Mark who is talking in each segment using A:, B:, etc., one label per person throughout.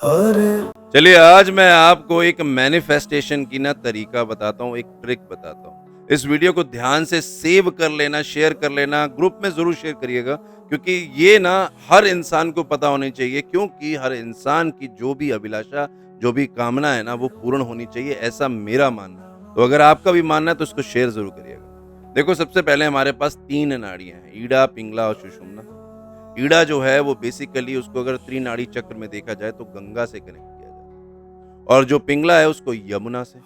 A: चलिए आज मैं आपको एक मैनिफेस्टेशन की ना तरीका बताता हूँ, एक ट्रिक बताता हूँ। इस वीडियो को ध्यान से सेव कर लेना, शेयर कर लेना, ग्रुप में ज़रूर शेयर करिएगा क्योंकि ये ना हर इंसान को पता होनी चाहिए क्योंकि हर इंसान की जो भी अभिलाषा, जो भी कामना है ना वो पूर्ण होनी चाहिए, ऐसा मेरा मानना है। तो अगर आपका भी मानना है तो इसको शेयर ज़रूर करिएगा। देखो सबसे पहले हमारे पास 3 नाड़ियाँ हैं, ईड़ा, पिंगला और सुषुम्ना। ईड़ा जो है वो बेसिकली उसको अगर त्रिनाड़ी चक्र में देखा जाए तो गंगा से कनेक्ट किया जाता है और जो पिंगला है उसको यमुना से,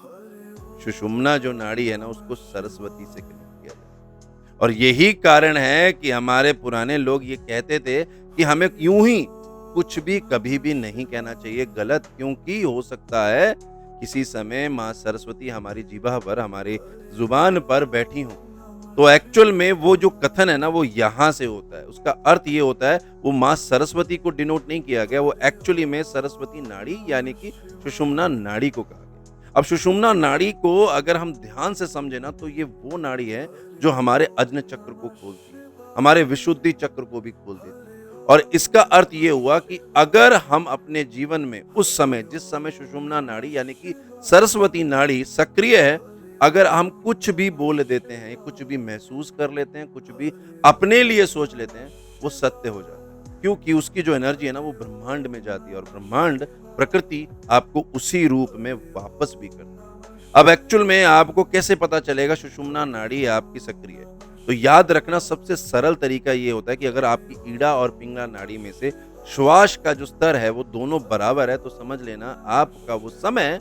A: सुषुम्ना जो नाड़ी है ना उसको सरस्वती से कनेक्ट किया जाता है। और यही कारण है कि हमारे पुराने लोग ये कहते थे कि हमें यूं ही कुछ भी कभी भी नहीं कहना चाहिए गलत, क्योंकि हो सकता है किसी समय माँ सरस्वती हमारी जीभा पर, हमारी जुबान पर बैठी हो। तो एक्चुअल में वो जो कथन है ना वो यहाँ से होता है। उसका अर्थ ये होता है, वो माँ सरस्वती को डिनोट नहीं किया गया, वो एक्चुअली में सरस्वती नाड़ी यानी कि सुषुम्ना नाड़ी को कहा गया। अब सुषुम्ना नाड़ी को अगर हम ध्यान से समझे ना तो ये वो नाड़ी है जो हमारे अज्ञ चक्र को खोलती है, हमारे विशुद्धि चक्र को भी खोल देती है। और इसका अर्थ ये हुआ कि अगर हम अपने जीवन में उस समय, जिस समय सुषुम्ना नाड़ी यानी कि सरस्वती नाड़ी सक्रिय है, अगर हम कुछ भी बोल देते हैं, कुछ भी महसूस कर लेते हैं, कुछ भी अपने लिए सोच लेते हैं, वो सत्य हो जाता है। क्योंकि उसकी जो एनर्जी है ना वो ब्रह्मांड में जाती है और ब्रह्मांड, प्रकृति आपको उसी रूप में वापस भी करती है। अब एक्चुअल में आपको कैसे पता चलेगा सुषुम्ना नाड़ी आपकी सक्रिय है? तो याद रखना सबसे सरल तरीका ये होता है कि अगर आपकी ईड़ा और पिंगला नाड़ी में से श्वास का जो स्तर है वो दोनों बराबर है तो समझ लेना आपका वो समय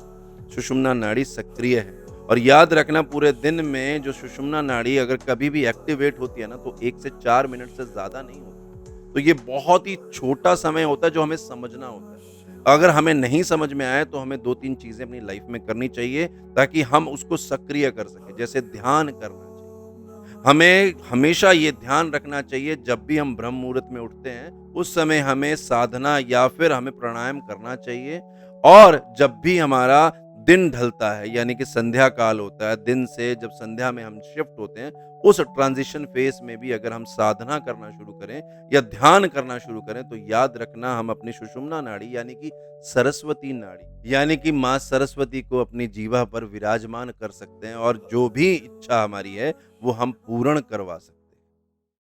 A: सुषुम्ना नाड़ी सक्रिय है। और याद रखना पूरे दिन में जो सुषुम्ना नाड़ी अगर कभी भी एक्टिवेट होती है ना तो 1 से 4 मिनट से ज़्यादा नहीं होती। तो ये बहुत ही छोटा समय होता है जो हमें समझना होता है। अगर हमें नहीं समझ में आए तो हमें 2-3 चीज़ें अपनी लाइफ में करनी चाहिए ताकि हम उसको सक्रिय कर सकें। जैसे ध्यान करना चाहिए। हमें हमेशा ये ध्यान रखना चाहिए जब भी हम ब्रह्म मुहूर्त में उठते हैं, उस समय हमें साधना या फिर हमें प्राणायाम करना चाहिए। और जब भी हमारा दिन ढलता है यानी कि संध्या काल होता है, दिन से जब संध्या में हम शिफ्ट होते हैं, उस ट्रांजिशन फेज में भी अगर हम साधना करना शुरू करें या ध्यान करना शुरू करें तो याद रखना हम अपनी सुषुम्ना नाड़ी यानी कि सरस्वती नाड़ी यानी कि माँ सरस्वती को अपनी जीवा पर विराजमान कर सकते हैं और जो भी इच्छा हमारी है वो हम पूर्ण करवा सकते हैं।